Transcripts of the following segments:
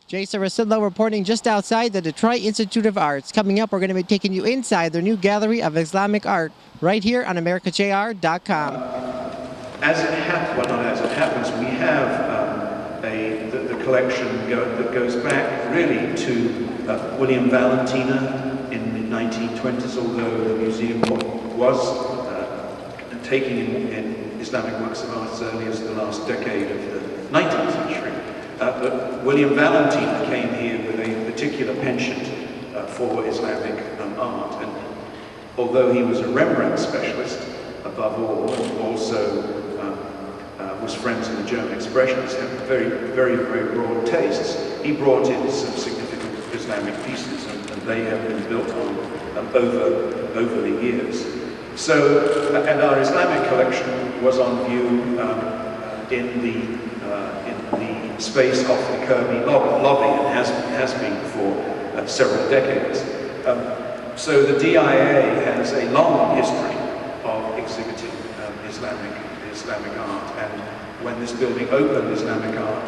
Jason Rzucidlo reporting just outside the Detroit Institute of Arts. Coming up, we're going to be taking you inside their new gallery of Islamic art right here on AmericaJR.com. As it happens, we have the collection that goes back really to William Valentina in the 1920s, although the museum was taking in Islamic works of art as early as the last decade of the 19th century. But William Valentina came here with a particular penchant for Islamic art, and although he was a Rembrandt specialist above all, and also was friends with the German expressionists, had very broad tastes, he brought in some significant Islamic pieces, and they have been built on over the years. So, and our Islamic collection was on view in the space off the Kirby lobby, and has been for several decades. So the DIA has a long history of exhibiting Islamic art, and when this building opened, Islamic art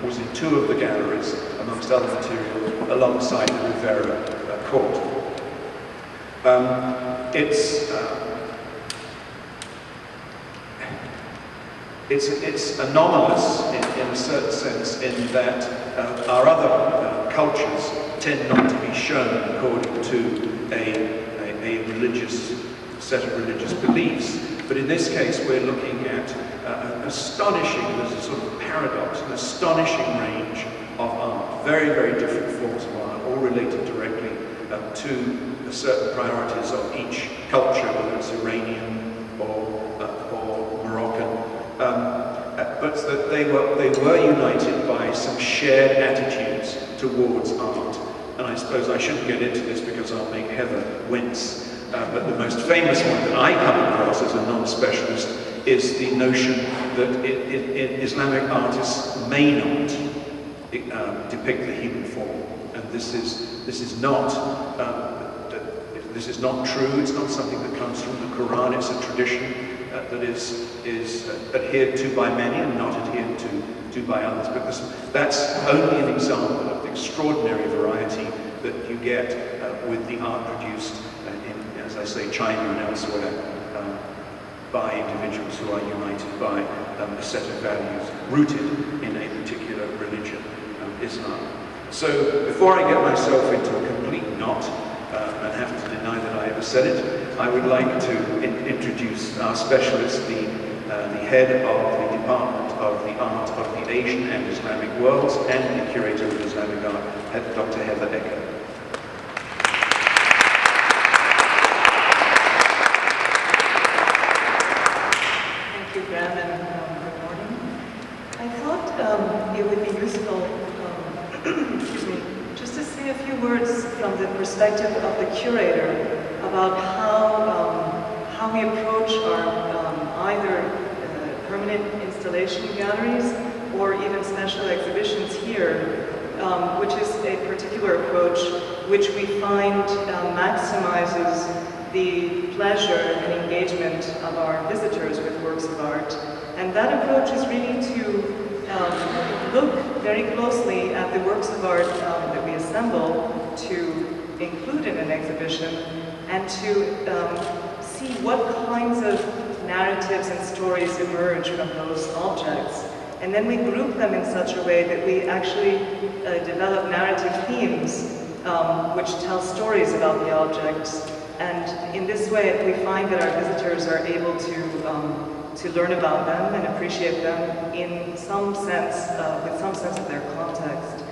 was in two of the galleries, amongst other material, alongside the Rivera Court. It's anomalous in a certain sense, in that our other cultures tend not to be shown according to a religious set of religious beliefs. But in this case, we're looking at there's a sort of paradox, an astonishing range of art, very different forms of art, all related directly to the certain priorities of each culture, whether it's Iranian or Moroccan. But that they were united by some shared attitudes towards art. And I suppose I shouldn't get into this because I'll make Heather wince. But the most famous one that I come across as a non-specialist is the notion that Islamic artists may not depict the human form. And this is not true. It's not something that comes from the Quran. It's a tradition that is adhered to by many and not adhered to by others. But that's only an example of the extraordinary variety that you get with the art produced in, as I say, China and elsewhere, by individuals who are united by a set of values rooted in a particular religion, Islam. So before I get myself into a complete knot and have to deny that I ever said it, I would like to introduce our specialist, the head of the Department of the Art of the Asian and Islamic Worlds and the Curator of Islamic Art, Dr. Heather Ecker. Thank you, Graham, and good morning. I thought it would be useful, excuse me, just to say a few words from the perspective of the curator about how we approach our either permanent installation galleries or even special exhibitions here, which is a particular approach which we find maximizes the pleasure and engagement of our visitors with works of art. And that approach is really to look very closely at the works of art that we assemble to include in an exhibition, and to see what kinds of narratives and stories emerge from those objects. And then we group them in such a way that we actually develop narrative themes which tell stories about the objects. And in this way, we find that our visitors are able to learn about them and appreciate them in some sense, with some sense of their context.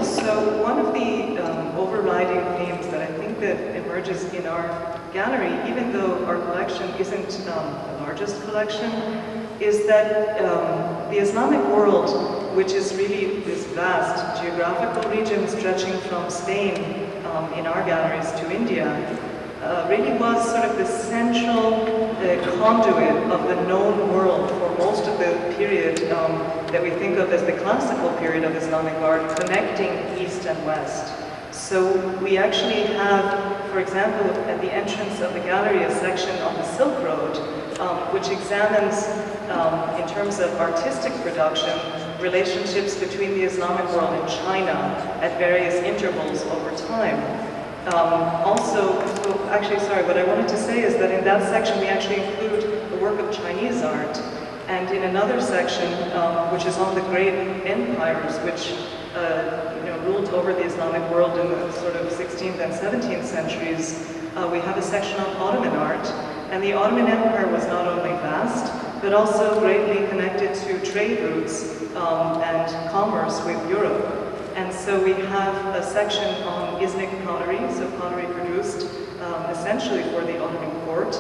So one of the overriding themes that I think that emerges in our gallery, even though our collection isn't the largest collection, is that the Islamic world, which is really this vast geographical region stretching from Spain in our galleries to India, really was sort of the central conduit of the known world for most of the period that we think of as the classical period of Islamic art, connecting East and West. So we actually have, for example, at the entrance of the gallery, a section on the Silk Road, which examines, in terms of artistic production, relationships between the Islamic world and China at various intervals over time. What I wanted to say is that in that section we actually include the work of Chinese art, and in another section, which is on the great empires which ruled over the Islamic world in the sort of 16th and 17th centuries, we have a section on Ottoman art. And the Ottoman Empire was not only vast, but also greatly connected to trade routes and commerce with Europe. And so we have a section on Iznik pottery, so pottery produced essentially for the Ottoman court,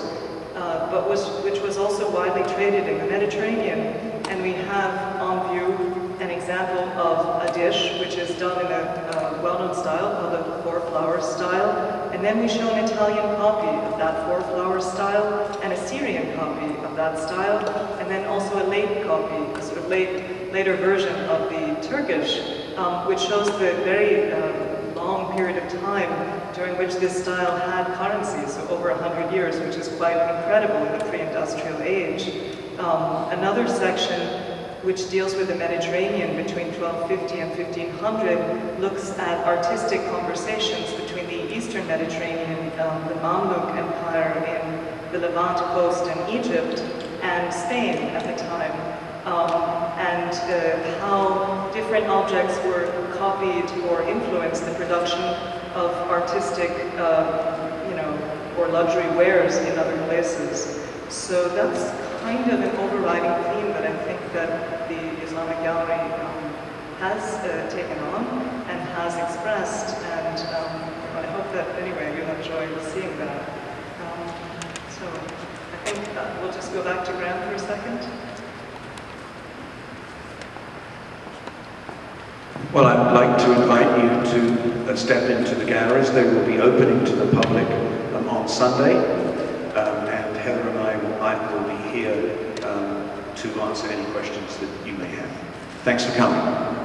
which was also widely traded in the Mediterranean. And we have on view an example of a dish which is done in a well-known style called the four-flower style. And then we show an Italian copy of that four-flower style and a Syrian copy of that style, and then also a late copy, a sort of later version of the Turkish, which shows the very long period of time during which this style had currency, so over 100 years, which is quite incredible in the pre-industrial age. Another section which deals with the Mediterranean between 1250 and 1500, looks at artistic conversations between the Eastern Mediterranean, the Mamluk Empire in the Levant coast and Egypt, and Spain at the time, and how different objects were copied or influenced the production of artistic, or luxury wares in other places. So that's kind of an overriding theme that I think that the Islamic Gallery has taken on and has expressed, and I hope that anyway you'll enjoy seeing that. So I think we'll just go back to Graham for a second. Well, I'd like to invite you to step into the galleries. They will be opening to the public on Sunday, and Heather and I will be here to answer any questions that you may have. Thanks for coming.